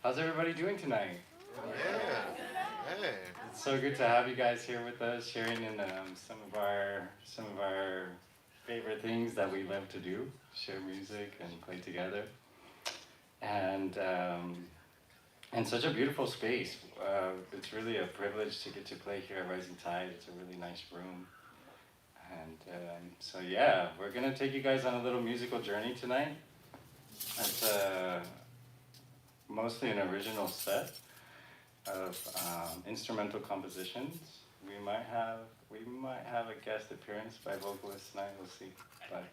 How's everybody doing tonight? Yeah. Hey. It's so good to have you guys here with us, sharing in some of our favorite things that we love to do, share music and play together, and such a beautiful space. It's really a privilege to get to play here at Rising Tide. It's a really nice room, and so yeah, we're gonna take you guys on a little musical journey tonight. It's mostly an original set of instrumental compositions. We might have a guest appearance by vocalist tonight. We'll see. But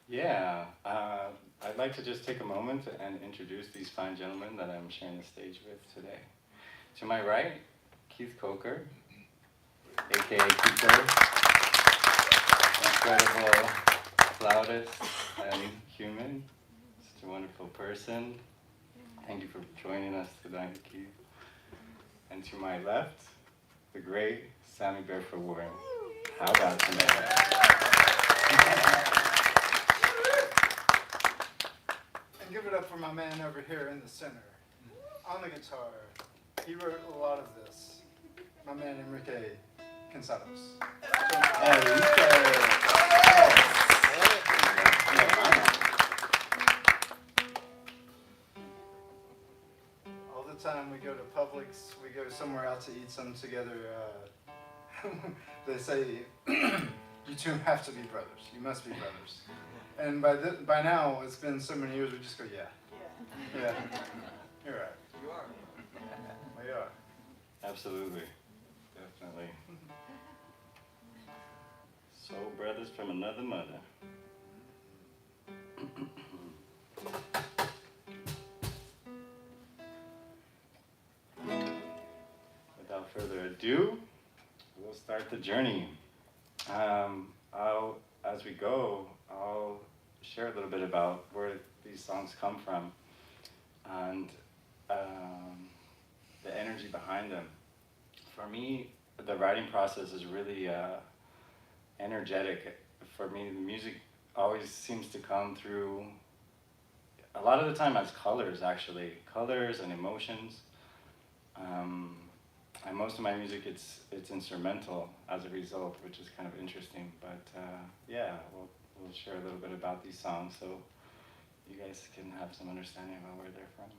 yeah, I'd like to just take a moment and introduce these fine gentlemen that I'm sharing the stage with today. To my right, Keith Coker, aka Kiko, incredible flautist and human, such a wonderful person. Thank you for joining us tonight, Keith. And to my left, the great Sammy Barefoot Warren. How about tonight? And give it up for my man over here in the center. On the guitar. He wrote a lot of this. My man Enrique Cansados. All the time we go to Publix, we go somewhere out to eat something together. They say, you two have to be brothers. You must be brothers. And by now, it's been so many years, we just go, yeah. Yeah. You're right. You are. We are. Absolutely. Definitely. Soul brothers from another mother. Without further ado, we'll start the journey. As we go, I'll share a little bit about where these songs come from and the energy behind them. For me, the writing process is really energetic. For me, the music always seems to come through, a lot of the time, as colors, actually. Colors and emotions. And most of my music, it's instrumental as a result, which is kind of interesting. But yeah, we'll share a little bit about these songs so you guys can have some understanding about where they're from.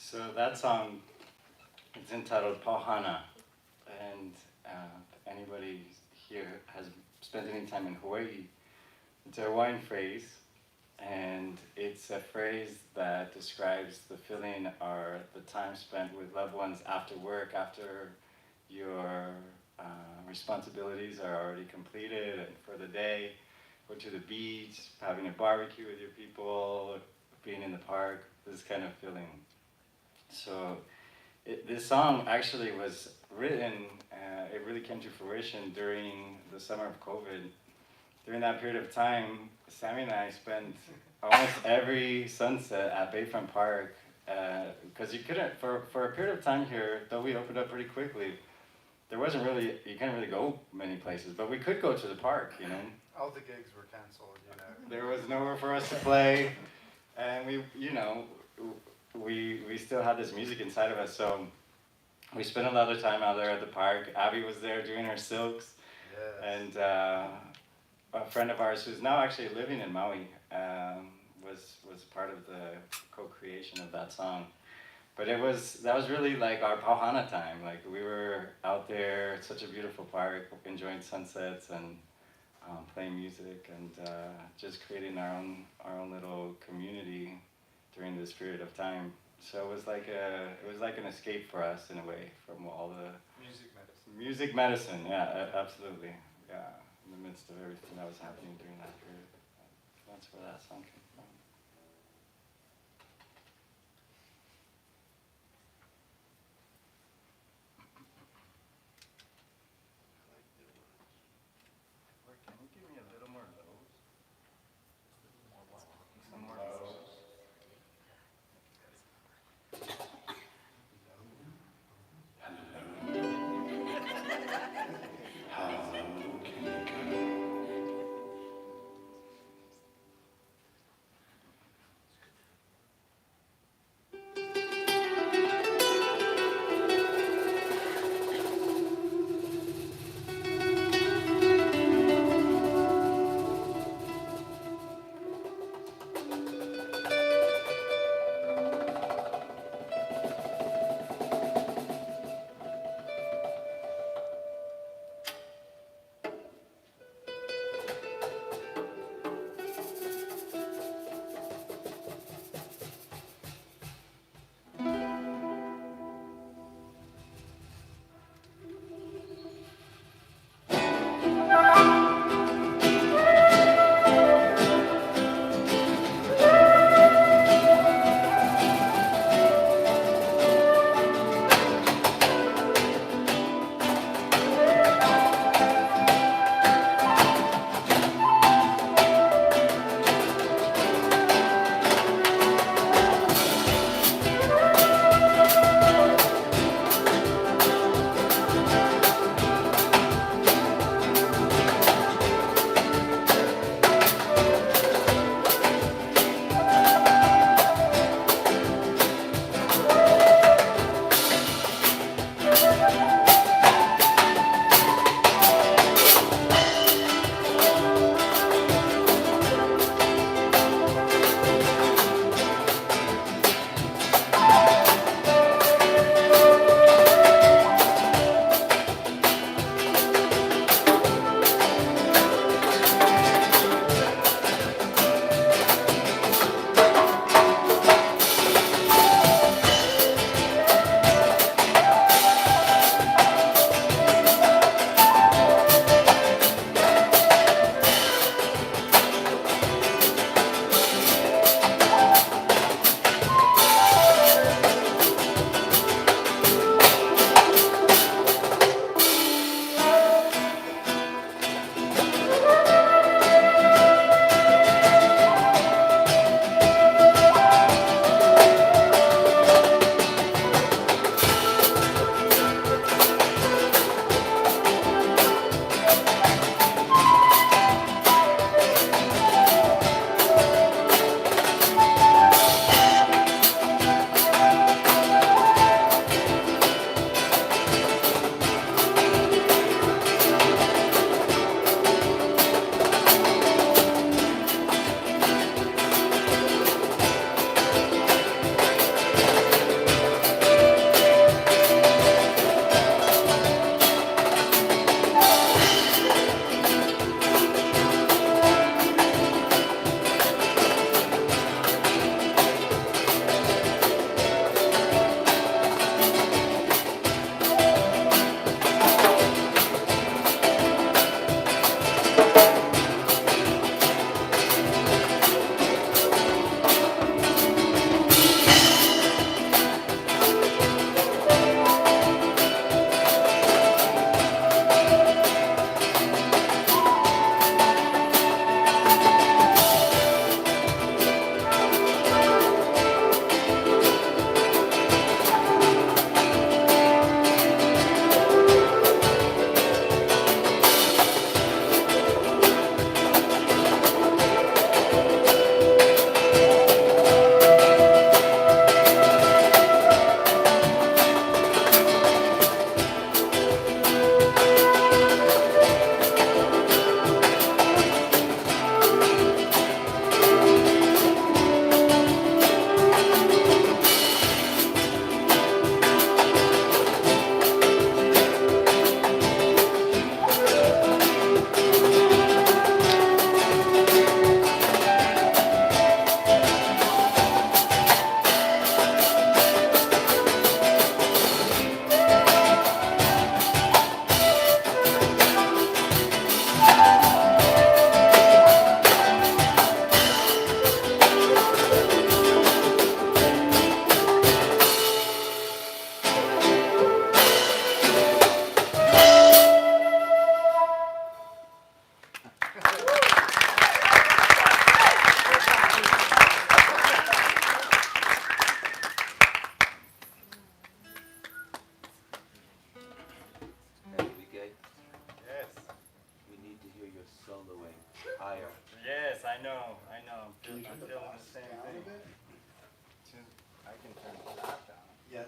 So that song is entitled Pauhana, and if anybody here has spent any time in Hawaii, it's a Hawaiian phrase, and it's a phrase that describes the feeling or the time spent with loved ones after work, after your responsibilities are already completed and for the day. Go to the beach, having a barbecue with your people, being in the park, this kind of feeling. So this song actually was written, it really came to fruition during the summer of COVID. During that period of time, Sammy and I spent almost every sunset at Bayfront Park, because you couldn't, for a period of time here, though we opened up pretty quickly, there wasn't really, you couldn't really go many places, but we could go to the park, you know. All the gigs were canceled, you know. There was nowhere for us to play, and we, you know, we still had this music inside of us, so we spent a lot of time out there at the park. Abby was there doing her silks, Yes. and a friend of ours who's now actually living in Maui was part of the co-creation of that song. But that was really like our Pauhana time. Like we were out there, at such a beautiful park, enjoying sunsets and playing music and just creating our own little community during this period of time. So it was like an escape for us in a way from all the Music medicine. music medicine. Yeah, absolutely. Yeah, in the midst of everything that was happening during that period. That's where that song came from. Can you give me a little more lows? Some more lows.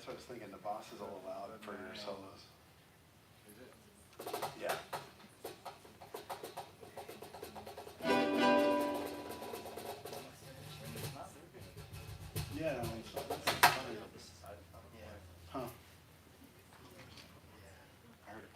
what I was thinking. The boss is all loud for your solos. Yeah. Yeah, I think so. Huh. I heard it.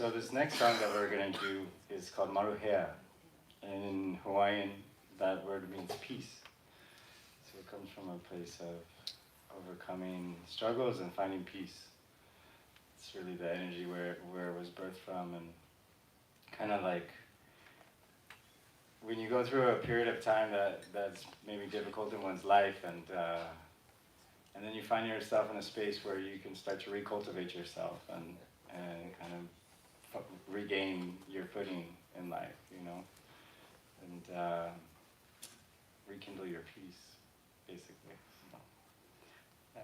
So this next song that we're gonna do is called Maruhea. And in Hawaiian, that word means peace. So it comes from a place of overcoming struggles and finding peace. It's really the energy where it was birthed from, and kind of like when you go through a period of time that's maybe difficult in one's life, and then you find yourself in a space where you can start to recultivate yourself and kind of regain your footing in life, you know, and rekindle your peace, basically. So, yeah.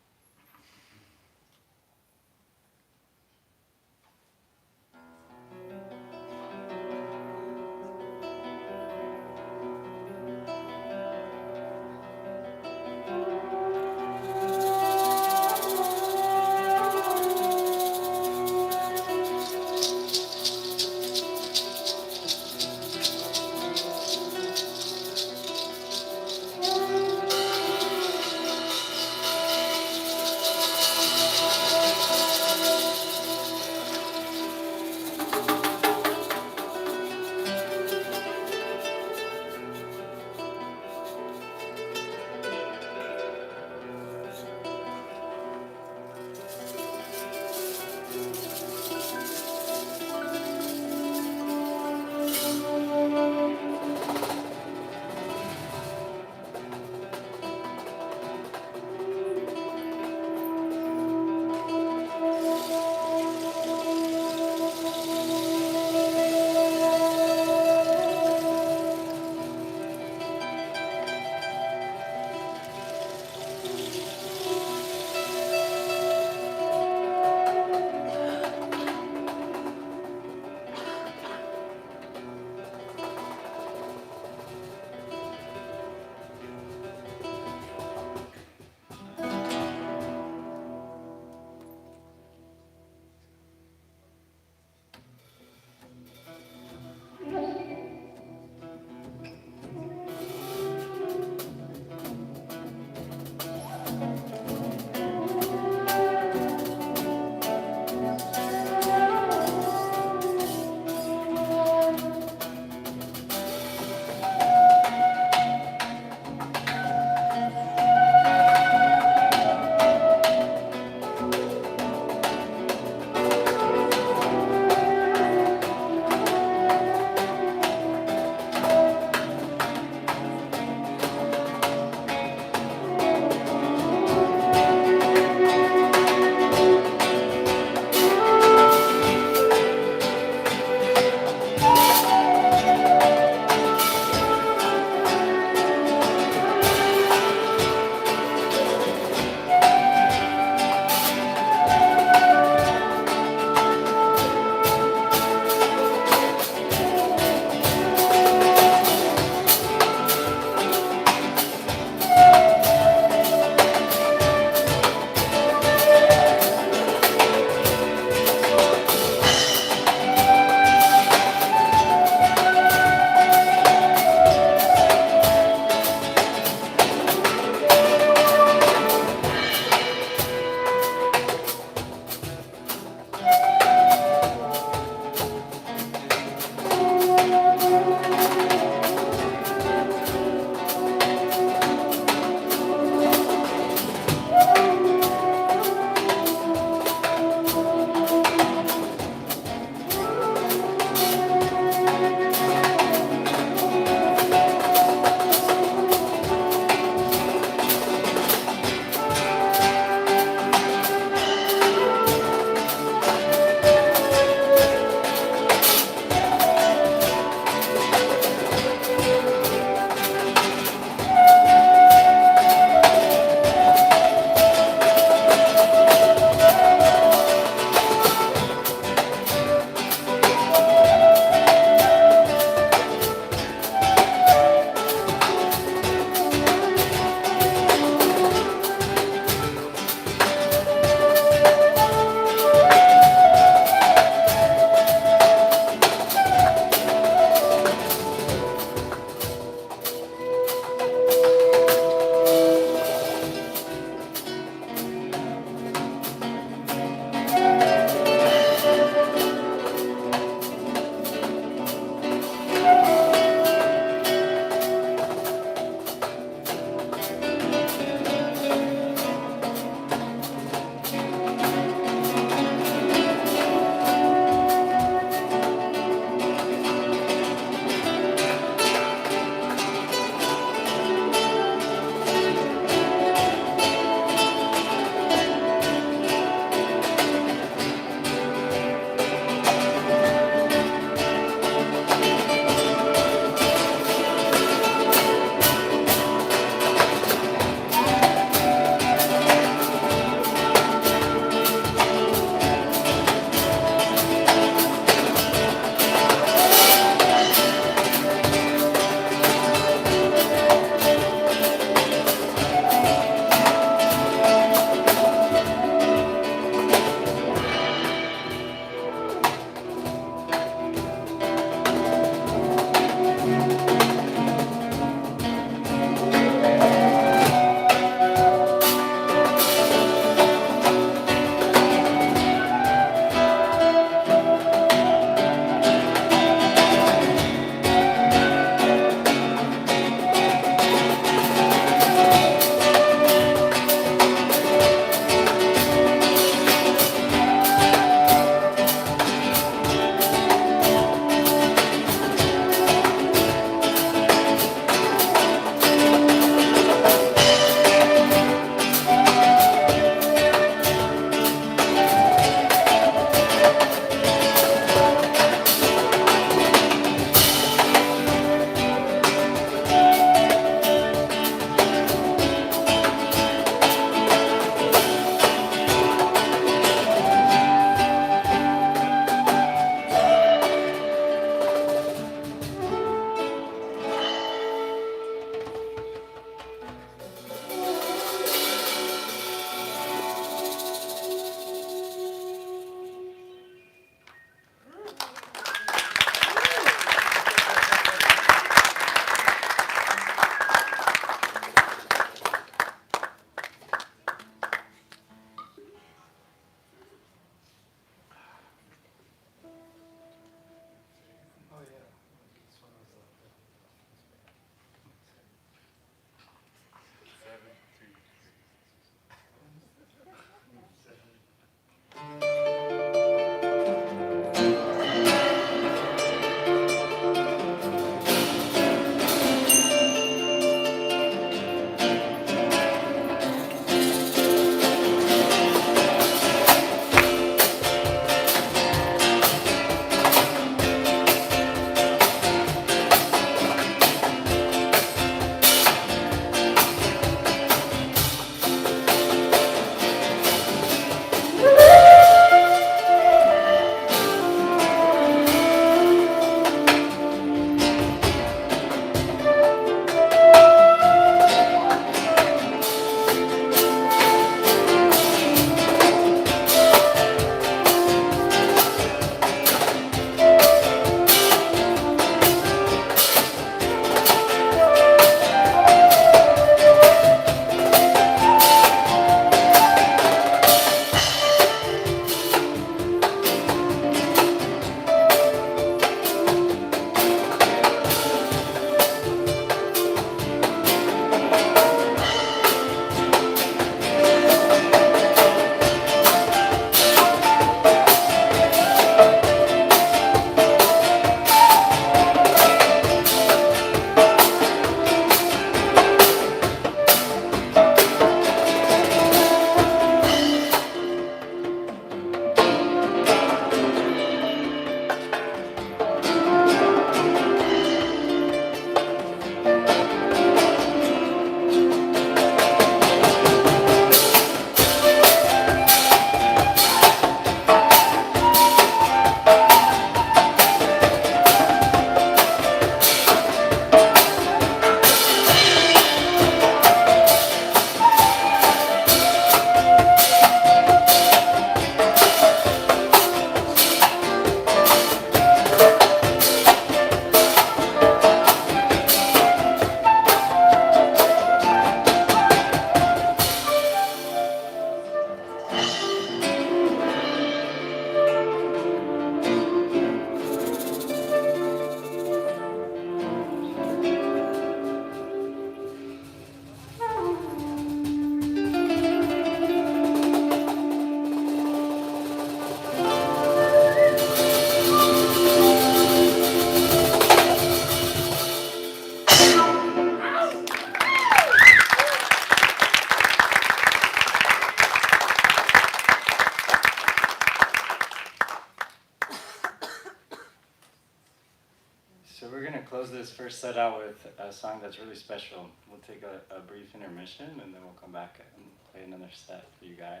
close this first set out with a song that's really special. We'll take a brief intermission and then we'll come back and play another set for you guys.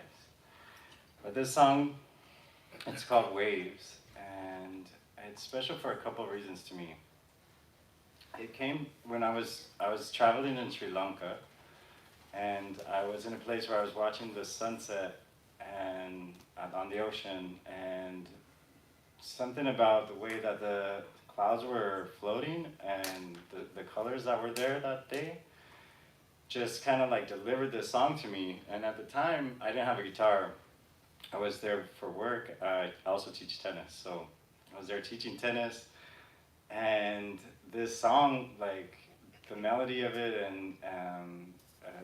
But this song, it's called Waves, and it's special for a couple of reasons to me. It came when I was traveling in Sri Lanka, and I was in a place where I was watching the sunset and on the ocean, and something about the way that the clouds were floating and the colors that were there that day just kind of like delivered this song to me. And at the time, I didn't have a guitar. I was there for work. I also teach tennis, so I was there teaching tennis, and this song, like the melody of it and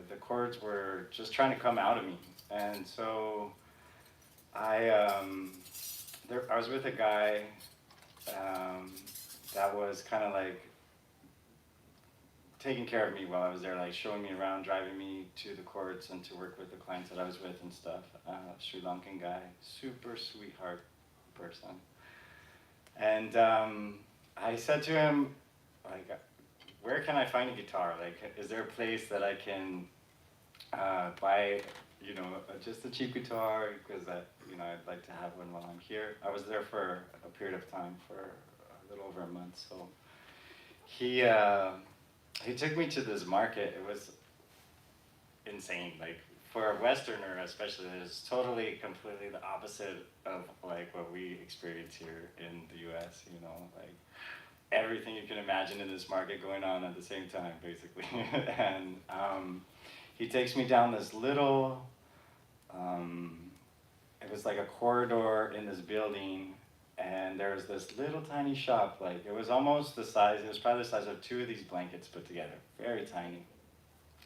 the chords were just trying to come out of me. And so I was with a guy that was kind of like taking care of me while I was there, like showing me around, driving me to the courts and to work with the clients that I was with and stuff. Sri Lankan guy, super sweetheart person. And I said to him, like, where can I find a guitar? Like, is there a place that I can buy, you know, just a cheap guitar? Because I'd like to have one while I'm here. I was there for a period of time, for a little over a month. So he took me to this market. It was insane. Like, for a Westerner especially, it's totally, completely the opposite of like what we experience here in the US, you know, like everything you can imagine in this market going on at the same time, basically. And he takes me down this little, it was like a corridor in this building, and there was this little tiny shop, like it was almost the size, it was probably the size of 2 of these blankets put together, very tiny.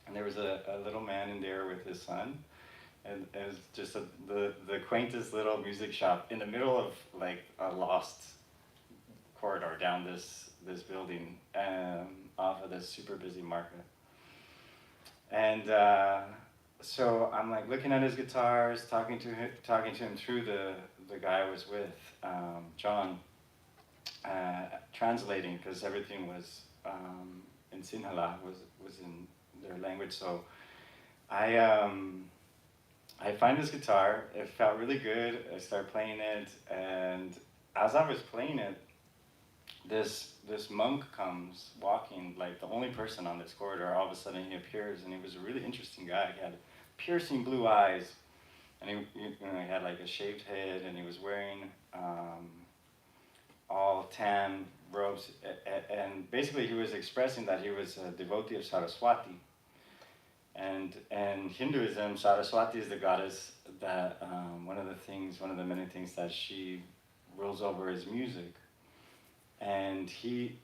And there was a little man in there with his son, and it was just the quaintest little music shop in the middle of like a lost corridor down this building, off of this super busy market. And so I'm like looking at his guitars, talking to him through the guy I was with, John, translating, because everything was in Sinhala, was in their language. So I find this guitar. It felt really good. I started playing it, and as I was playing it, this monk comes walking, like the only person on this corridor. All of a sudden he appears, and he was a really interesting guy. He had piercing blue eyes, and he had like a shaved head, and he was wearing all tan robes, and basically he was expressing that he was a devotee of Saraswati. And in Hinduism, Saraswati is the goddess that one of the many things that she rules over is music. And he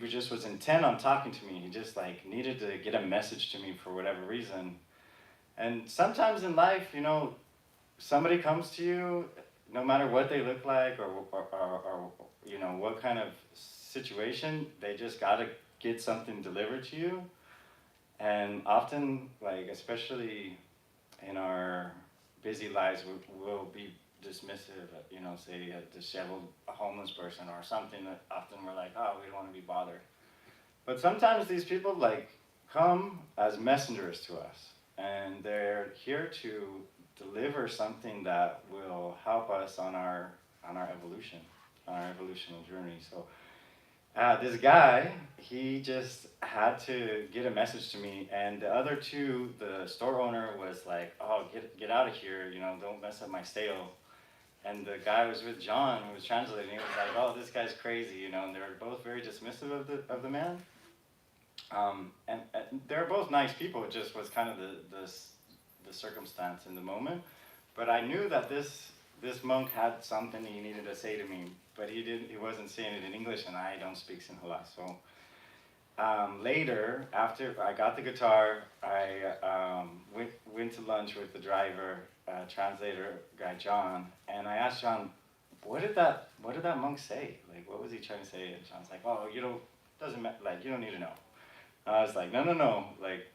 just was intent on talking to me. He just like needed to get a message to me for whatever reason. And sometimes in life, you know, somebody comes to you, no matter what they look like or you know, what kind of situation, they just gotta get something delivered to you. And often, like, especially in our busy lives, we'll be dismissive, you know, say a disheveled homeless person or something, that often we're like, oh, we don't want to be bothered. But sometimes these people like come as messengers to us, and they're here to deliver something that will help us on our evolution, on our evolutional journey. So this guy, he just had to get a message to me, and the other 2, the store owner was like, oh, get out of here, you know, don't mess up my sale. And the guy was with John, who was translating. He was like, "Oh, this guy's crazy," you know. And they were both very dismissive of the man. And they're both nice people. It just was kind of the circumstance in the moment. But I knew that this monk had something he needed to say to me, but he wasn't saying it in English, and I don't speak Sinhala. So later, after I got the guitar, I went to lunch with the driver, translator guy John, and I asked John, what did that monk say? Like, what was he trying to say? And John's like, oh, doesn't matter, like, you don't need to know. And I was like, no, like,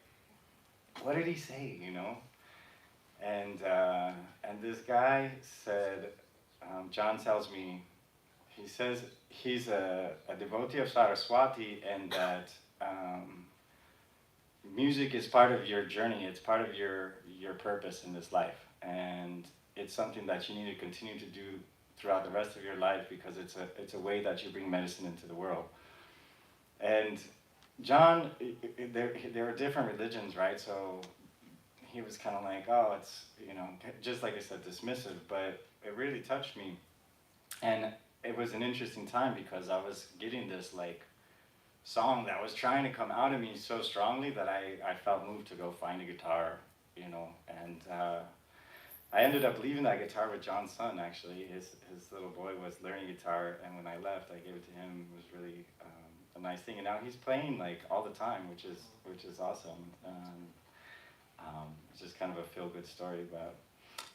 what did he say, you know? And this guy said, John tells me, he says he's a devotee of Saraswati, and that music is part of your journey. It's part of your purpose in this life, and it's something that you need to continue to do throughout the rest of your life, because it's a way that you bring medicine into the world. And John, there are different religions, right? So he was kind of like, oh, it's, you know, just like I said, dismissive, but it really touched me. And it was an interesting time because I was getting this like song that was trying to come out of me so strongly that I felt moved to go find a guitar, you know, and I ended up leaving that guitar with John's son, actually. His little boy was learning guitar, and when I left, I gave it to him. It was really a nice thing, and now he's playing like all the time, which is awesome. It's just kind of a feel-good story, but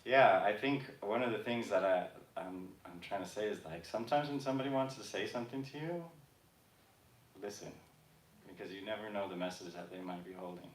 yeah, I think one of the things that I'm trying to say is, like, sometimes when somebody wants to say something to you, listen, because you never know the message that they might be holding.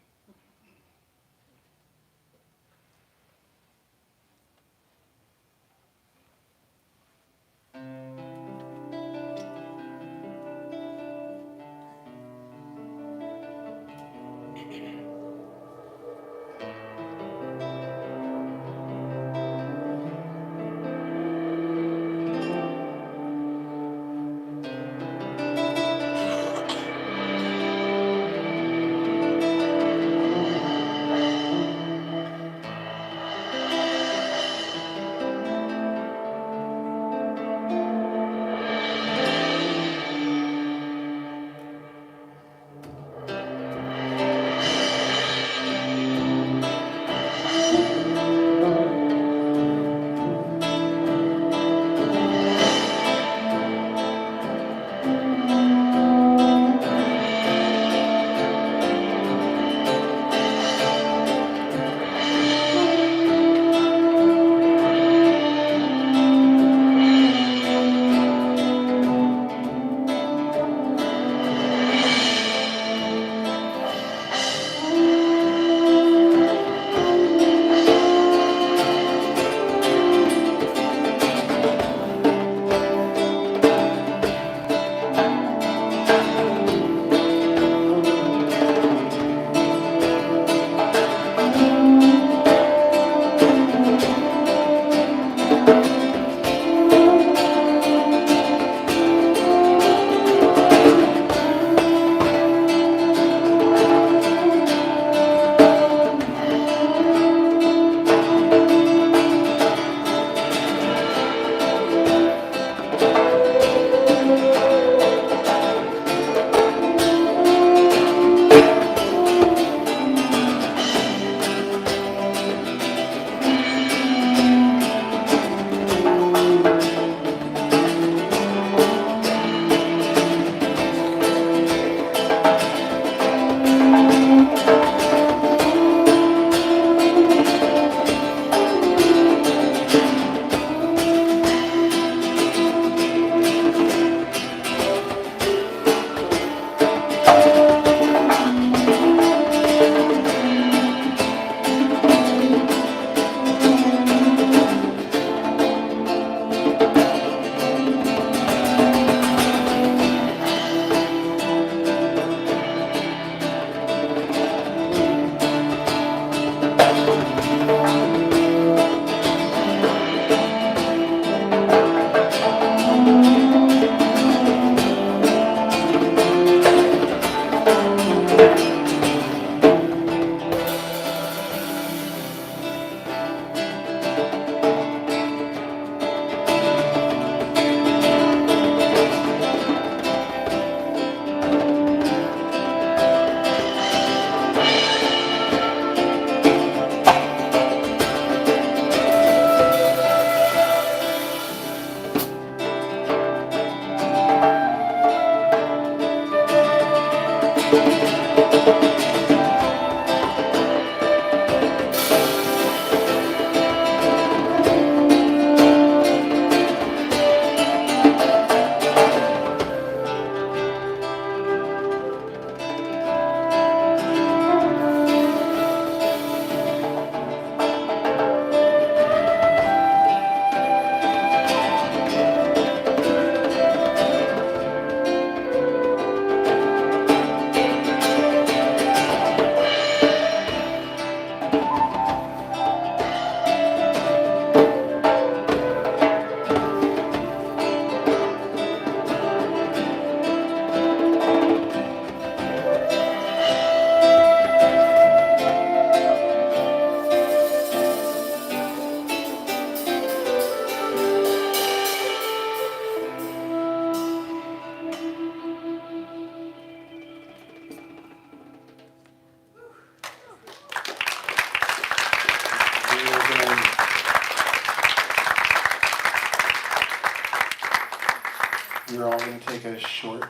We're all going to take a short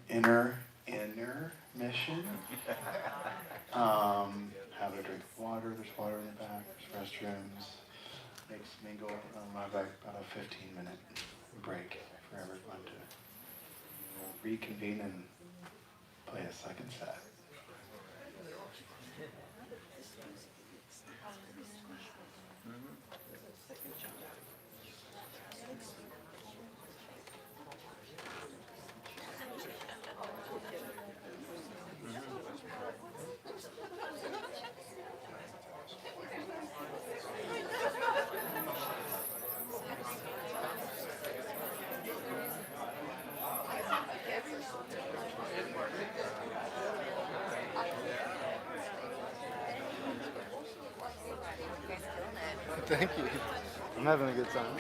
intermission. Have a drink of water. There's water in the back. There's restrooms. Mix, mingle. About a 15-minute break for everyone to reconvene and play a second set. Thank you. I'm having a good time.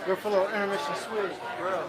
Go for a little intermission swig. Bro.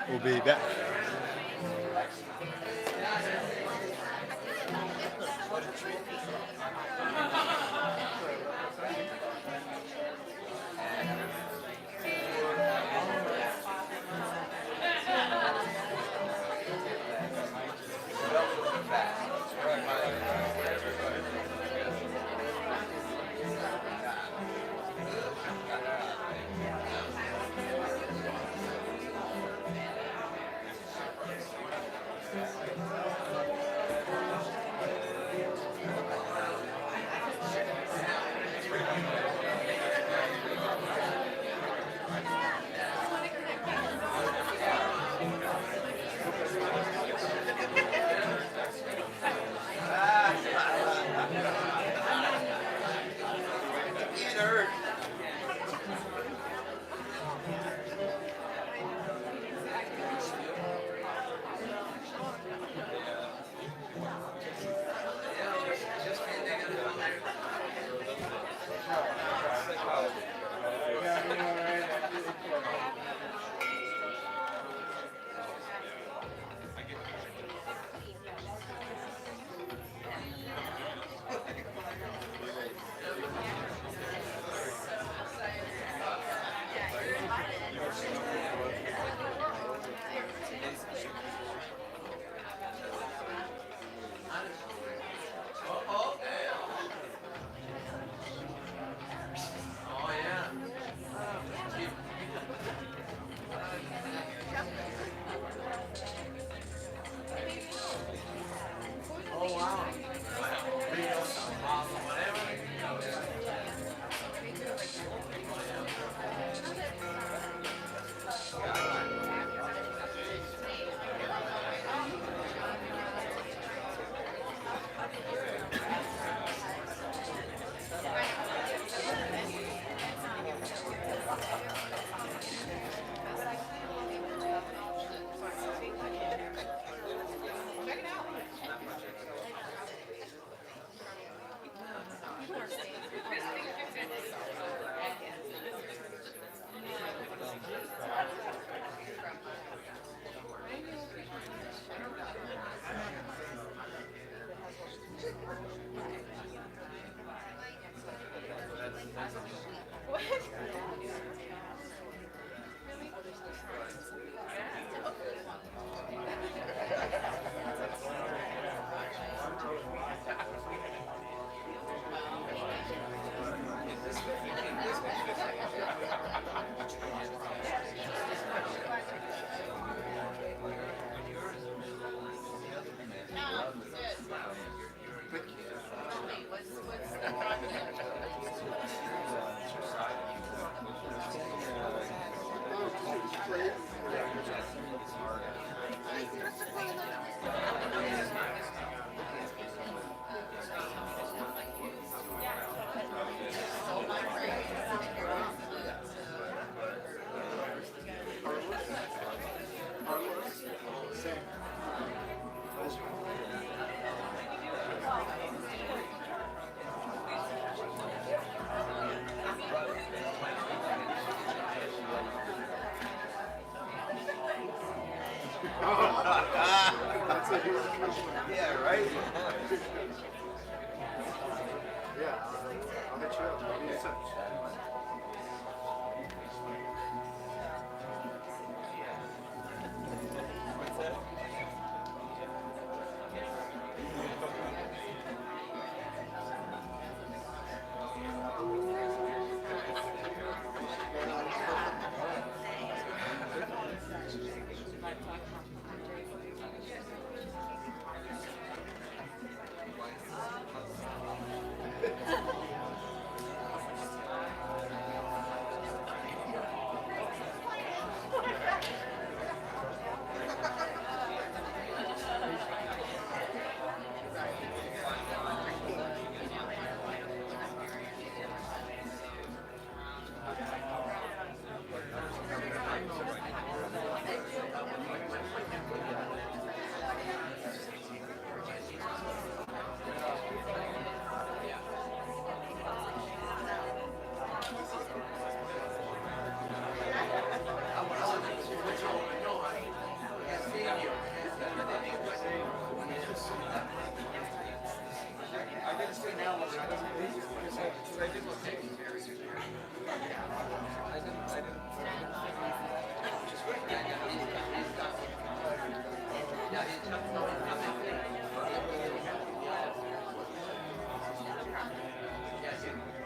We'll be back.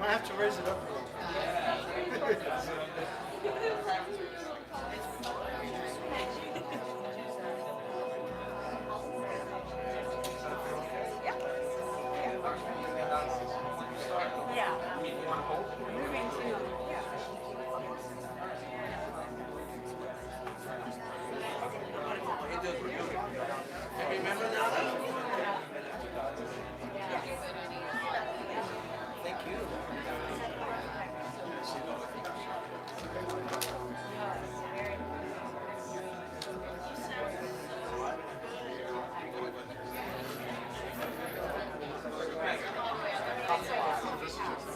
Might have to raise it up a little.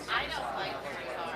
I don't like very hard.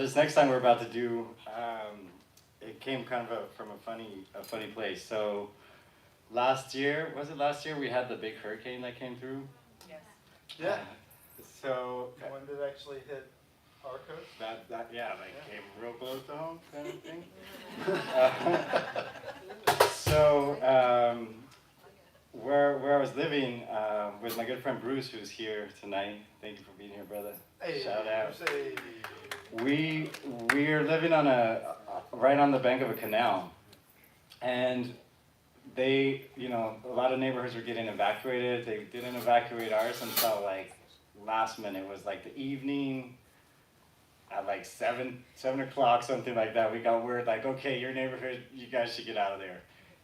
this next song we're about to do, it came kind of from a funny place. So last year, we had the big hurricane that came through? Yes. Yeah. So The one that actually hit our coast? Came real close to home kind of thing. So where I was living with my good friend Bruce, who's here tonight. Thank you for being here, brother. Hey, Shout out. Say. We're living on right on the bank of a canal, and a lot of neighborhoods were getting evacuated. They didn't evacuate ours until like last minute. It was like the evening at like 7 o'clock, something like that. We got word like, okay, your neighborhood, you guys should get out of there.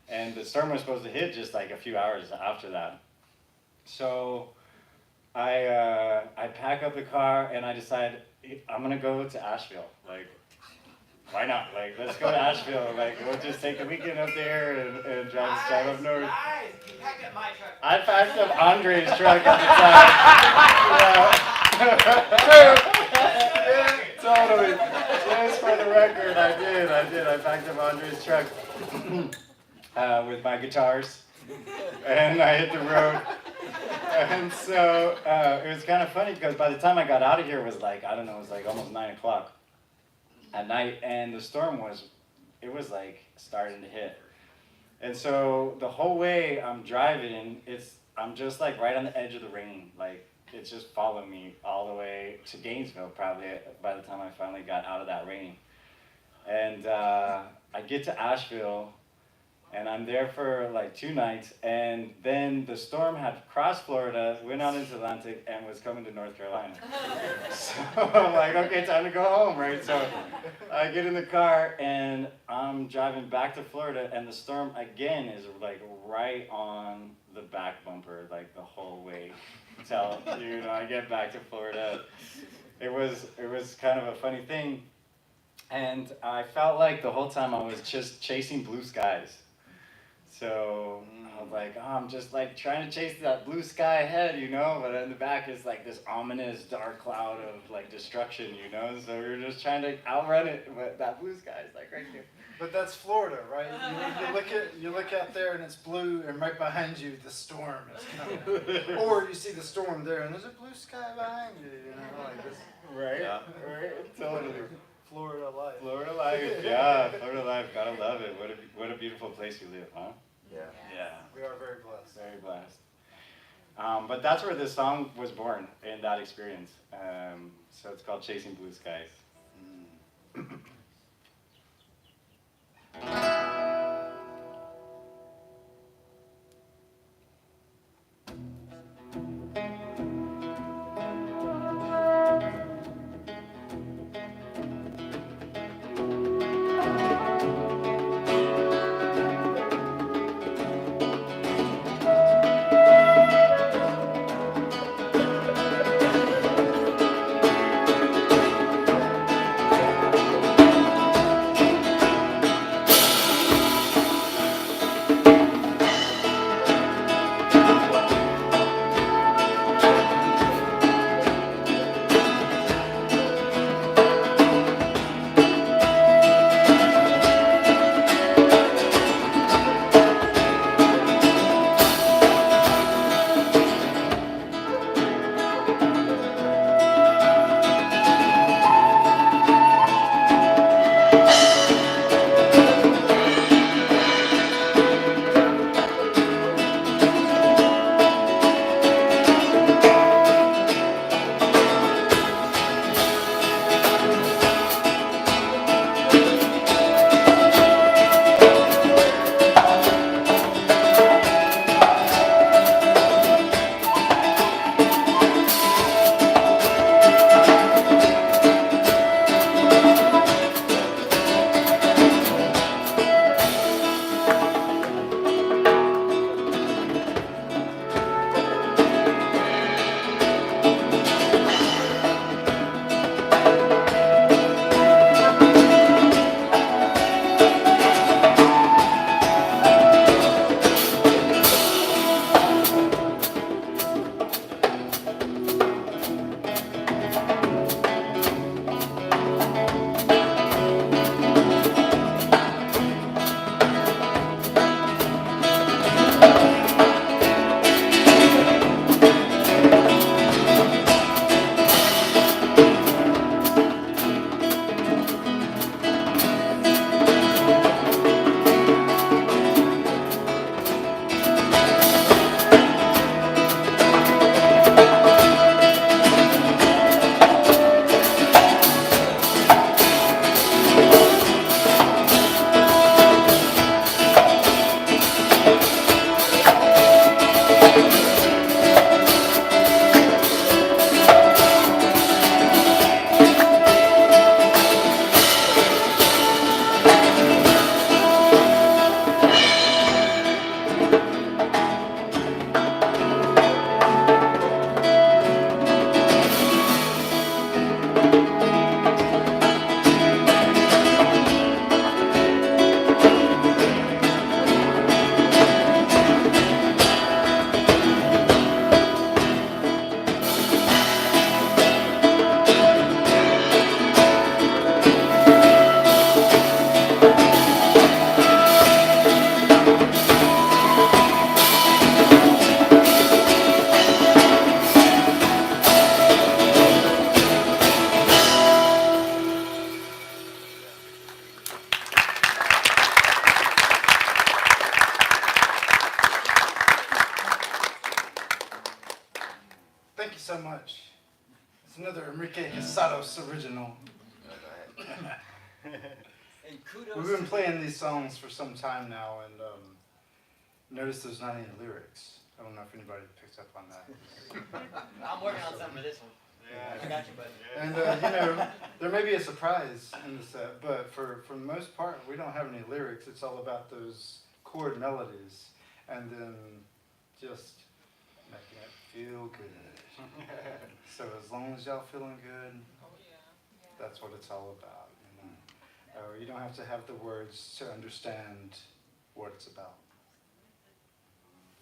And the storm was supposed to hit just like a few hours after that. So I pack up the car and I decide I'm gonna go to Asheville. Like, why not? Like, let's go to Asheville. Like, we'll just take the weekend up there and drive up north. Nice! You packed up my truck. I packed up Andre's truck at the time. Yeah, totally. Just for the record, I did. I packed up Andre's truck with my guitars, and I hit the road. And so it was kind of funny because by the time I got out of here, it was like, I don't know, it was like almost 9 o'clock at night, and the storm was like starting to hit. And so the whole way I'm driving, I'm just like right on the edge of the rain. Like, it's just following me all the way to Gainesville probably by the time I finally got out of that rain. And I get to Asheville, and I'm there for like 2 nights, and then the storm had crossed Florida, went out into the Atlantic, and was coming to North Carolina. So I'm like, okay, time to go home, right? So I get in the car, and I'm driving back to Florida, and the storm again is like right on the back bumper, like the whole way till I get back to Florida. It was kind of a funny thing, and I felt like the whole time I was just chasing blue skies. So I was like, I'm just like trying to chase that blue sky ahead, but in the back is like this ominous dark cloud of like destruction, so we were just trying to outrun it, but that blue sky is like right here. But that's Florida, right? You look out there and it's blue, and right behind you the storm is coming. Or you see the storm there and there's a blue sky behind you, like this. Right? Yeah. Right? Totally. Florida life. Florida life, yeah. Florida life, gotta love it. What a beautiful place you live, huh? Yeah. We are very blessed. Very blessed. But that's where this song was born, in that experience. So it's called Chasing Blue Skies. so much. It's another Enrique Casados original. And kudos. We've been playing these songs for some time now, and notice there's not any lyrics. I don't know if anybody picked up on that. I'm working on something for this one. Yeah, I got you, buddy. And there may be a surprise in the set, but for the most part, we don't have any lyrics. It's all about those chord melodies, and then just making it feel good. So as long as y'all feeling good, that's what it's all about. You don't have to have the words to understand what it's about.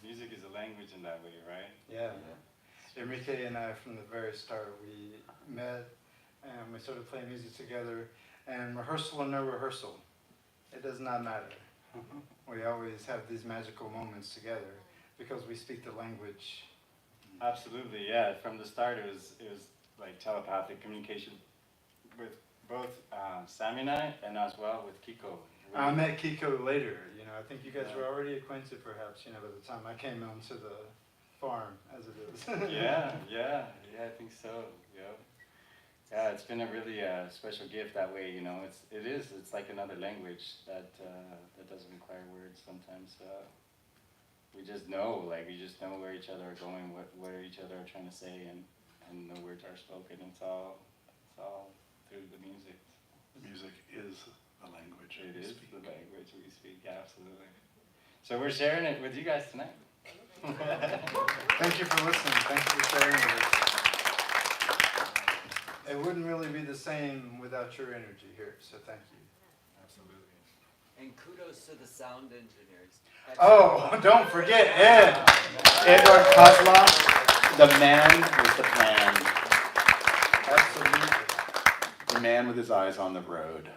Music is a language in that way, right? Yeah. Enrique and I, from the very start, we met and we started playing music together. And rehearsal or no rehearsal, it does not matter. We always have these magical moments together because we speak the language. Absolutely, yeah. From the start, it was like telepathic communication with both Sammy and I, and as well with Kiko. I met Kiko later. I think you guys were already acquainted, perhaps. By the time I came onto the farm, as it is. yeah, I think so. Yeah, it's been a really special gift that way. It's like another language that doesn't require words sometimes. We just know, we just know where each other are going, what each other are trying to say, and no words are spoken. It's all through the music. Music is the language. It is the language we speak, absolutely. So we're sharing it with you guys tonight. Thank you for listening. Thank you for sharing with us. It wouldn't really be the same without your energy here, so thank you. Absolutely. And kudos to the sound engineers. Oh, don't forget Ed. Edward Kozlov, the man with the plan. Absolutely. The man with his eyes on the road.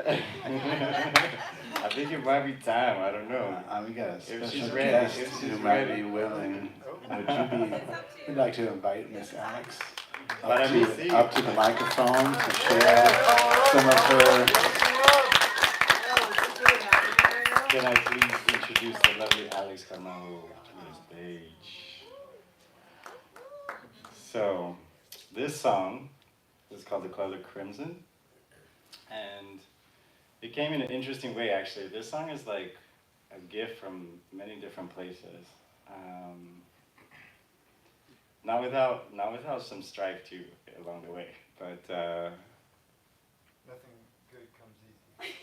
I think it might be time. I don't know. We got a If special she's ready, guest if she's who might ready. be willing. Would you be? We'd like to invite Miss Alex But up I mean, to, see. up to the microphone to share some of her. Can I please introduce the lovely Alex Carmelo to the stage? So, this song is called The Color Crimson, and it came in an interesting way actually. This song is like a gift from many different places. Not without some strife too along the way, but Nothing good comes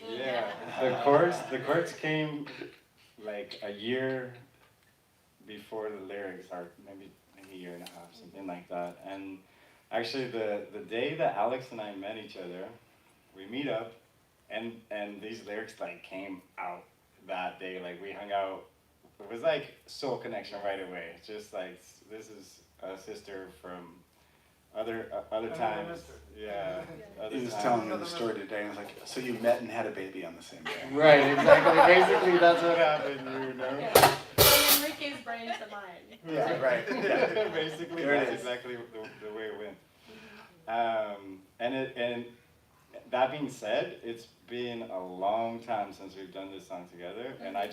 easy. yeah, the chords came like a year before the lyrics, or maybe a year and a half, something like that. And actually, the day that Alex and I met each other, we meet up, and these lyrics like came out that day. Like we hung out. It was like soul connection right away. Just like this is a sister from other times. mister. Yeah. Other He was times. telling me the story today, and I was like, so you met and had a baby on the same day. Right, exactly. Basically, that's what happened, you know? Enrique's brain to mine. Yeah, right. Yeah, basically, There it that's is. exactly the way it went. And that being said, it's been a long time since we've done this song together, and I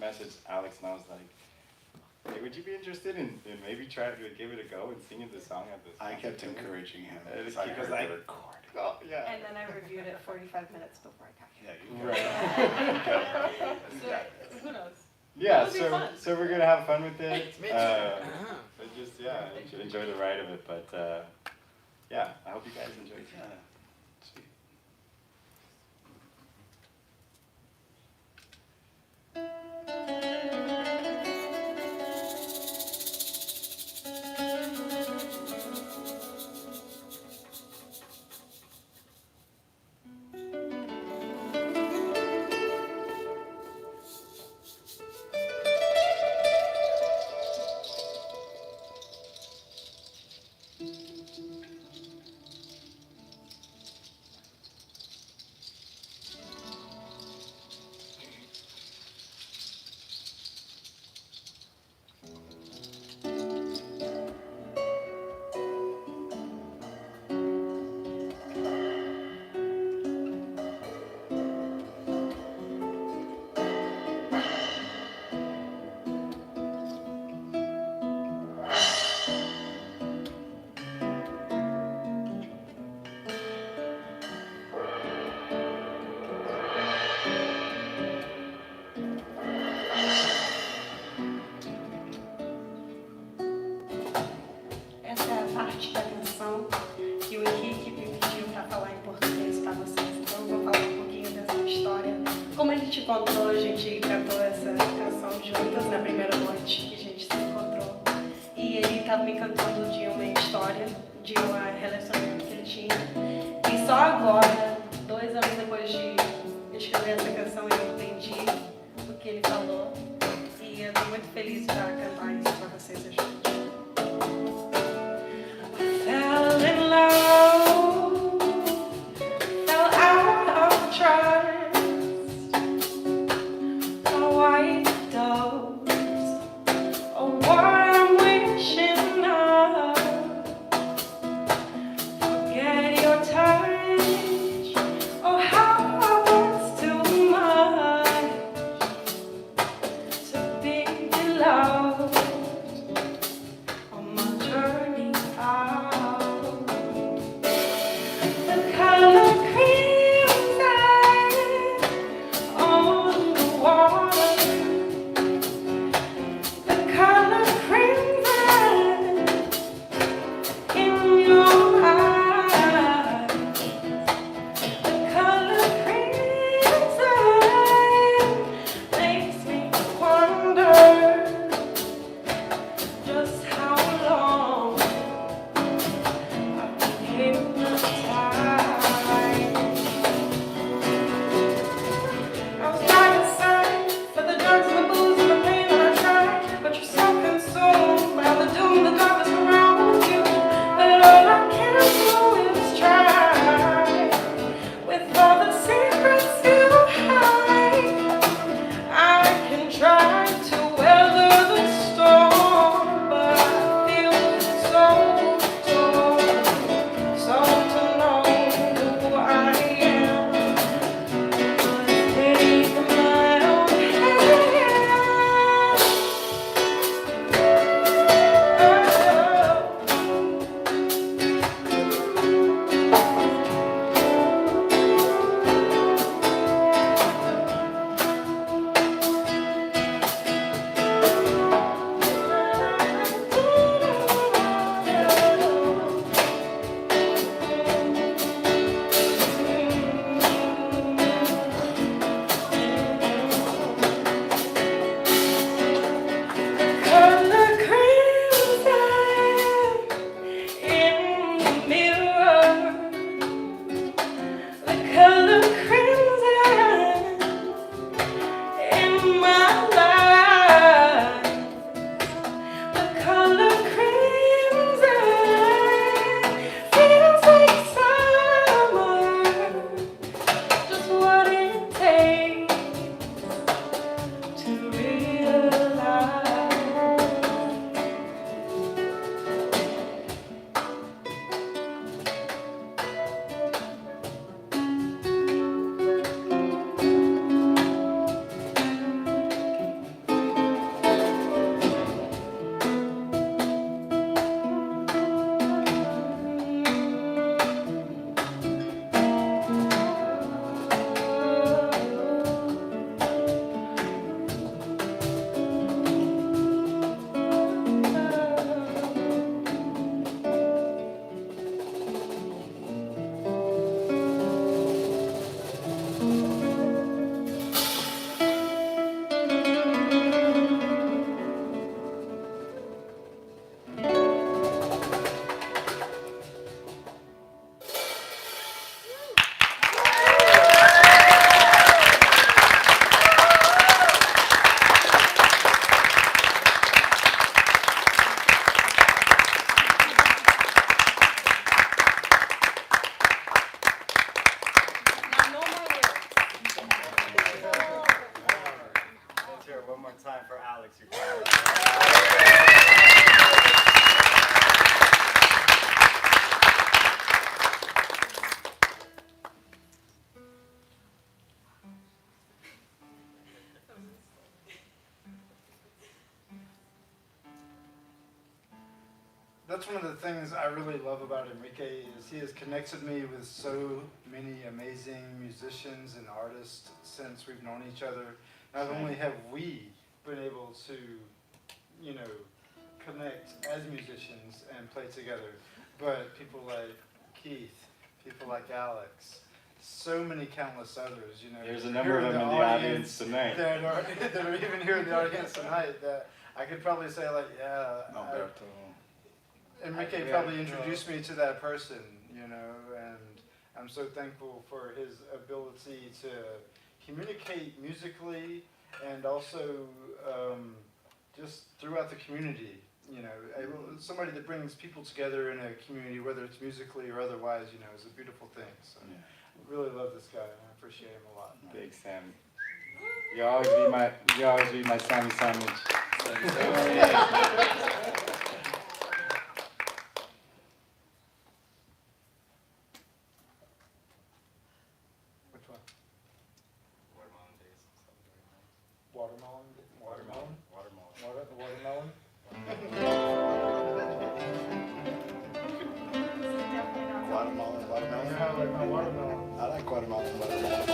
messaged Alex and I was like, hey, would you be interested in maybe trying to give it a go and singing the song at this I concert kept together? encouraging him And because I he heard was the like, record. oh, yeah. And then I reviewed it 45 minutes before I got here. Yeah, you Right. So, who knows? Yeah, It'll be so fun. so we're gonna have fun with it. Me too. But just enjoy the ride of it. But yeah, I hope you guys enjoy it. Yeah, sweet. Essa é a parte da canção que o Henrique me pediu para falar em português para vocês. Então eu vou falar um pouquinho dessa história. Como a gente encontrou, a gente cantou essa canção juntas na primeira noite que a gente se encontrou. E ele estava me cantando de uma história, de um relacionamento que ele tinha. E só agora, 2 anos depois de escrever essa canção, eu entendi o que ele falou. E eu estou muito feliz para cantar isso para vocês hoje. Fell in love, fell out of trust, a white doves, a warm wishing of. Forget your touch, oh how I was too much to be beloved. one of the things I really love about Enrique is he has connected me with so many amazing musicians and artists since we've known each other. Not only have we been able to, you know, connect as musicians and play together, but people like Keith, people like Alex, so many countless others, you know. There's a number of them in the audience tonight. That are even here in the audience tonight that I could probably say like, yeah, Enrique probably introduced me to that person, you know, and I'm so thankful for his ability to communicate musically and also just throughout the community, you know, somebody that brings people together in a community, whether it's musically or otherwise, you know, is a beautiful thing. So I really love this guy and I appreciate him a lot. Big Sammy. You always be my Sammy sandwich. Which one? Watermelon? Watermelon? Watermelon? Guatemalan, watermelon. Yeah, I like my watermelon. I like Guatemalan, watermelon.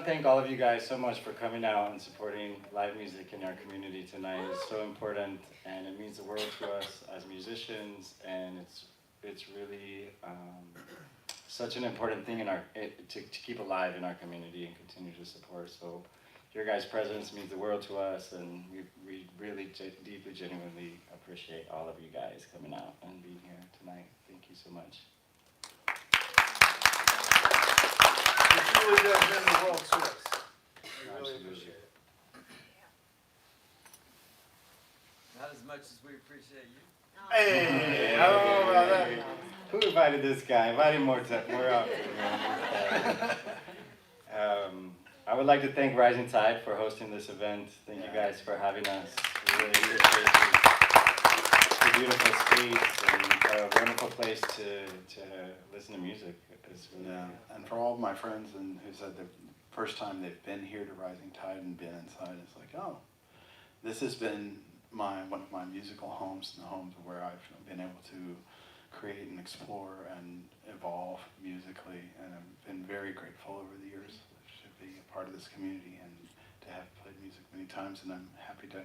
thank all of you guys so much for coming out and supporting live music in our community tonight. It's so important, and it means the world to us as musicians, and it's really such an important thing in to keep alive in our community and continue to support. So your guys' presence means the world to us, and we really deeply, genuinely appreciate all of you guys coming out and being here tonight. Thank you so much. It really does mean the world to us. We really appreciate it. Not as much as we appreciate you. Hey, I don't know about that. Who invited this guy? Invite him more often. I would like to thank Rising Tide for hosting this event. Thank you guys for having us. We really appreciate it. It's a beautiful space and a wonderful place to listen to music. It's really, And for all of my friends and who said the first time they've been here to Rising Tide and been inside, it's like, oh, this has been one of my musical homes, and the homes where I've been able to create and explore and evolve musically, and I've been very grateful over the years to be a part of this community and to have played music many times, and I'm happy to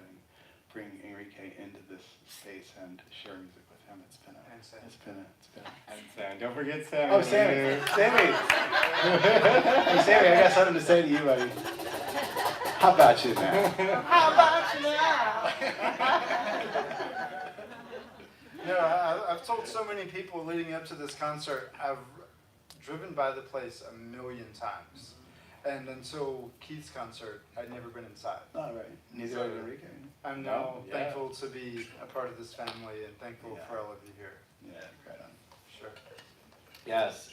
bring Enrique into this space and share music with him. It's been and Sam, don't forget Sam. Oh, Sammy! Hey, Sammy, I got something to say to you, buddy. How about you now? How about you now? I've told so many people leading up to this concert, I've driven by the place 1,000,000 times. And until Keith's concert, I'd never been inside. All right. Neither So, are Enrique. I'm now thankful to be a part of this family and thankful for all of you here. Yeah, right on. Sure. Yes.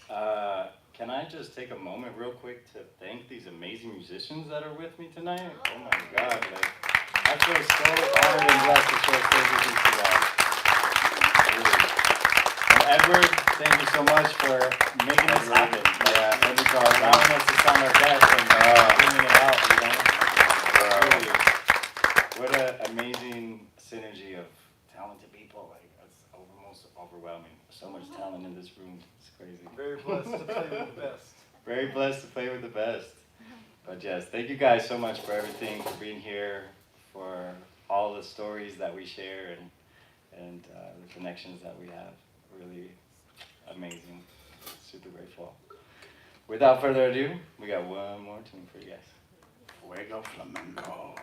Can I just take a moment real quick to thank these amazing musicians that are with me tonight? Oh my God. I feel so honored and blessed to share stage with you today. Really. And Edward, thank you so much for making this happen. Yeah, and allowing us to sound our best and bringing it out, you know? Really. What an amazing synergy of talented people. Like, it's almost overwhelming. So much talent in this room. It's crazy. Very blessed to play with the best. Very blessed to play with the best. But yes, thank you guys so much for everything, for being here, for all the stories that we share and the connections that we have. Really amazing. Super grateful. Without further ado, we got one more tune for you guys. Fuego Flamenco.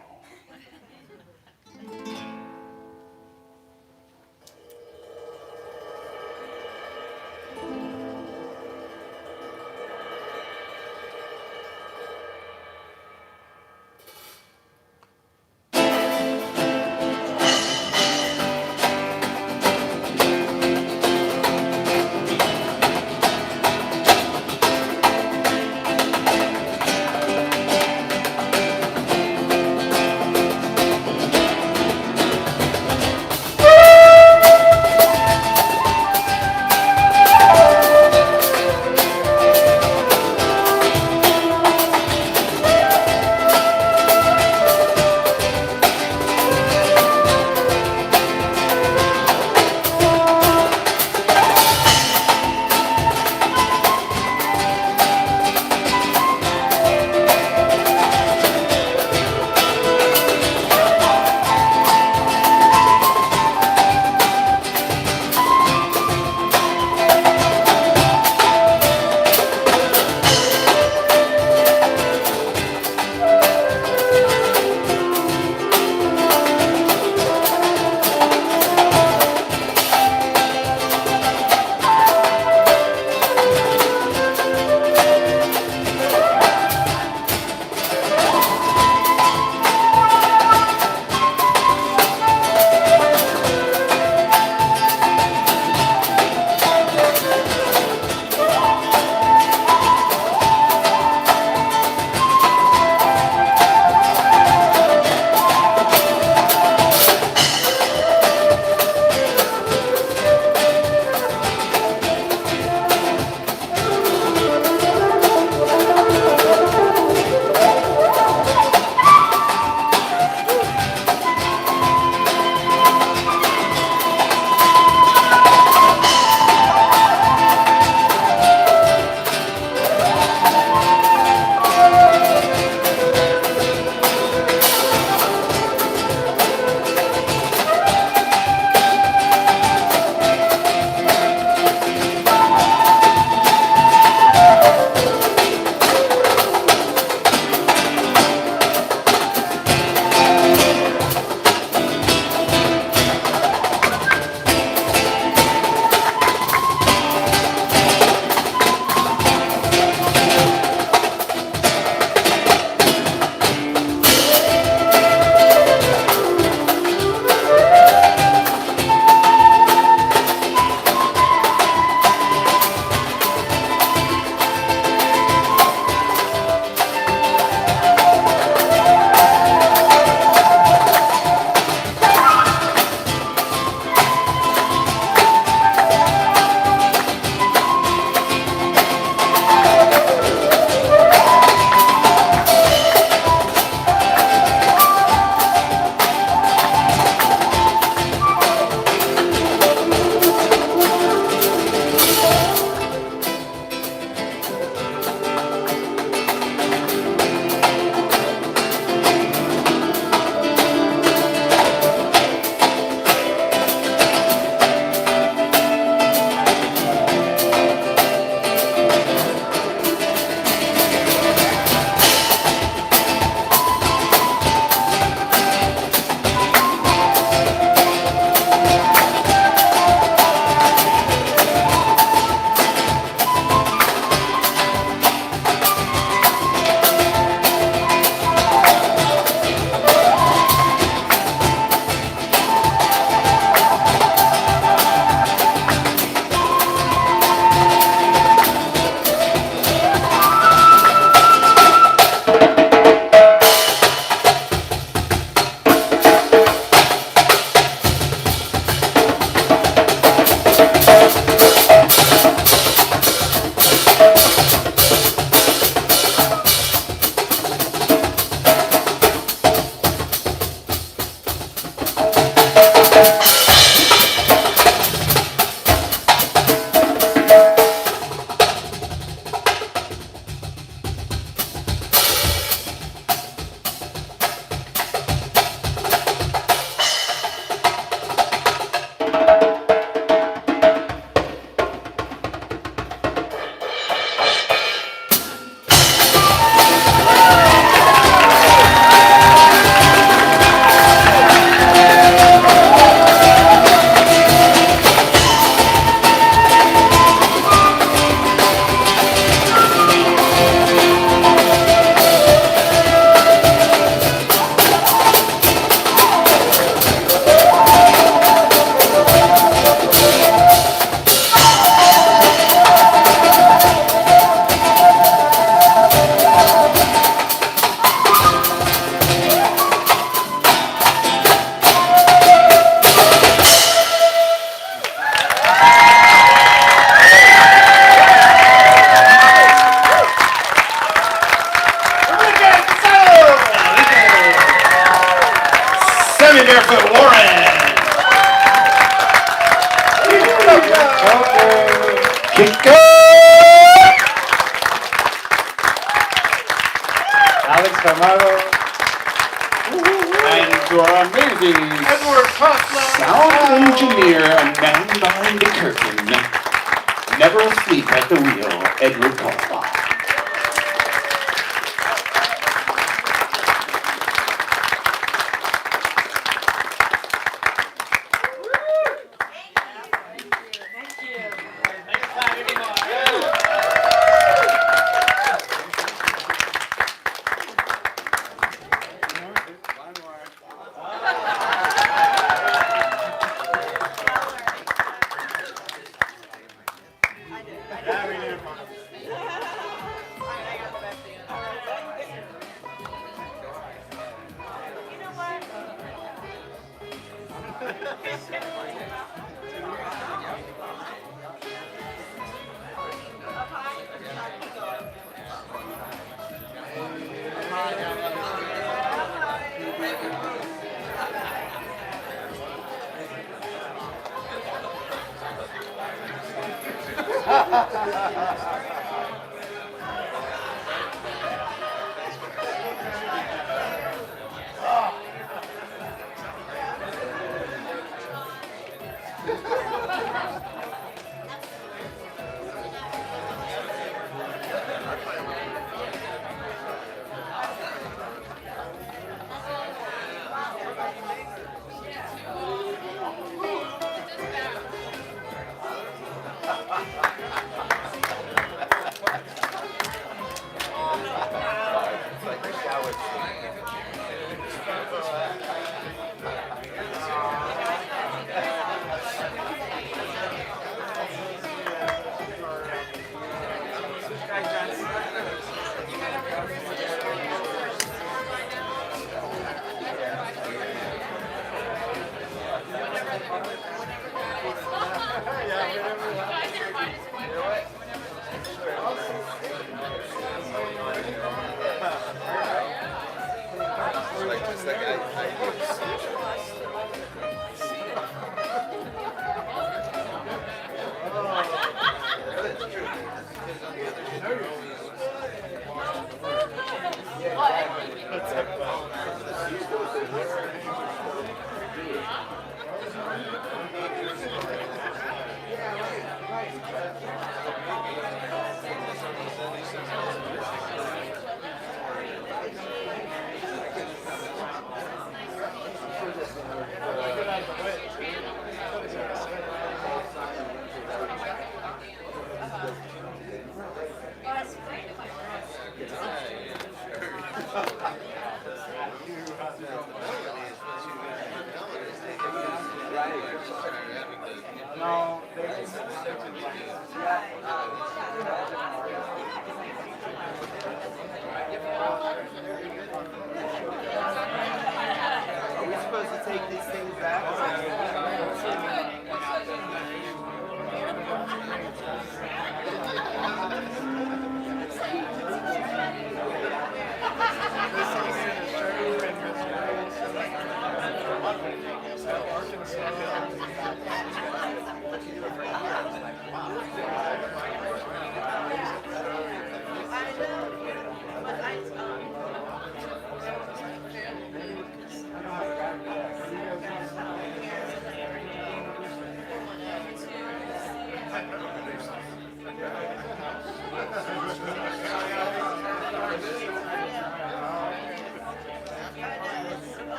Chico! Alex Camaro. And to our amazing sound engineer, man behind the curtain, never asleep at the wheel, Edward Caldwell.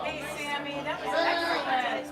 Hey, Sammy, that was excellent.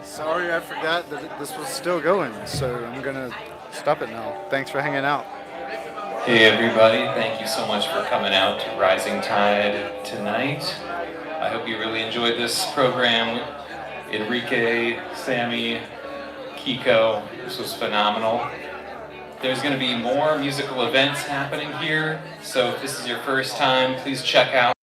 Sorry, I forgot that this was still going, so I'm gonna stop it now. Thanks for hanging out. Hey everybody, thank you so much for coming out to Rising Tide tonight. I hope you really enjoyed this program. Enrique, Sammy, Kiko, this was phenomenal. There's going to be more musical events happening here, so if this is your first time, please check out